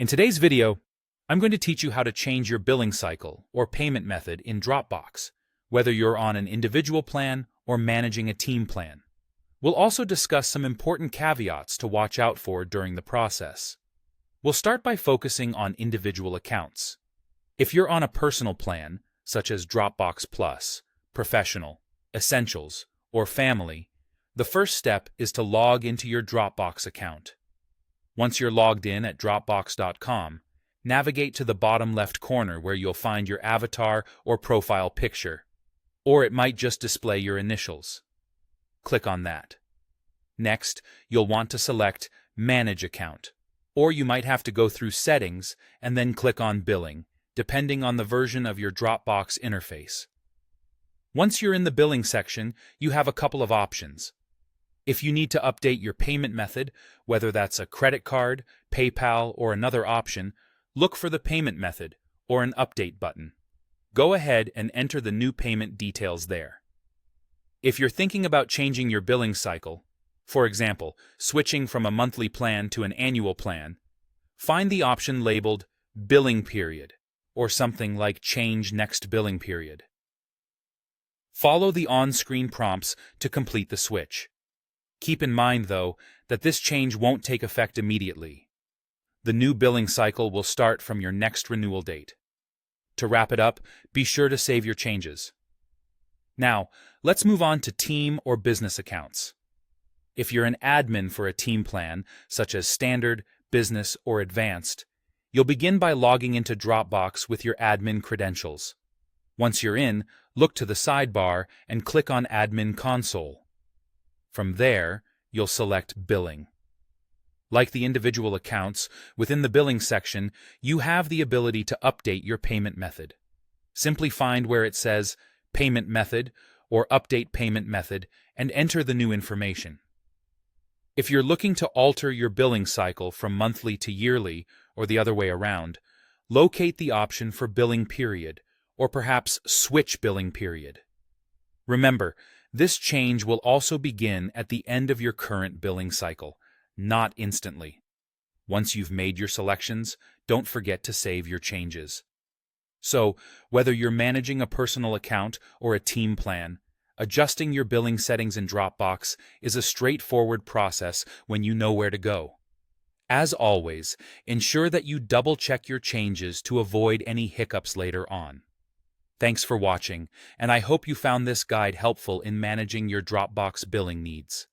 In today's video, I'm going to teach you how to change your billing cycle or payment method in Dropbox, whether you're on an individual plan or managing a team plan. We'll also discuss some important caveats to watch out for during the process. We'll start by focusing on individual accounts. If you're on a personal plan, such as Dropbox Plus, Professional, Essentials, or Family, the first step is to log into your Dropbox account. Once you're logged in at Dropbox.com, navigate to the bottom left corner where you'll find your avatar or profile picture, or it might just display your initials. Click on that. Next, you'll want to select Manage Account, or you might have to go through Settings and then click on Billing, depending on the version of your Dropbox interface. Once you're in the billing section, you have a couple of options. If you need to update your payment method, whether that's a credit card, PayPal, or another option, look for the Payment Method or an Update button. Go ahead and enter the new payment details there. If you're thinking about changing your billing cycle, for example, switching from a monthly plan to an annual plan, find the option labeled Billing Period or something like Change Next Billing Period. Follow the on-screen prompts to complete the switch. Keep in mind, though, that this change won't take effect immediately. The new billing cycle will start from your next renewal date. To wrap it up, be sure to save your changes. Now, let's move on to team or business accounts. If you're an admin for a team plan, such as Standard, Business, or Advanced, you'll begin by logging into Dropbox with your admin credentials. Once you're in, look to the sidebar and click on Admin Console. From there, you'll select Billing. Like the individual accounts, within the billing section, you have the ability to update your payment method. Simply find where it says Payment Method or Update Payment Method and enter the new information. If you're looking to alter your billing cycle from monthly to yearly or the other way around, locate the option for Billing Period or perhaps Switch Billing Period. Remember, this change will also begin at the end of your current billing cycle, not instantly. Once you've made your selections, don't forget to save your changes. So, whether you're managing a personal account or a team plan, adjusting your billing settings in Dropbox is a straightforward process when you know where to go. As always, ensure that you double-check your changes to avoid any hiccups later on. Thanks for watching, and I hope you found this guide helpful in managing your Dropbox billing needs.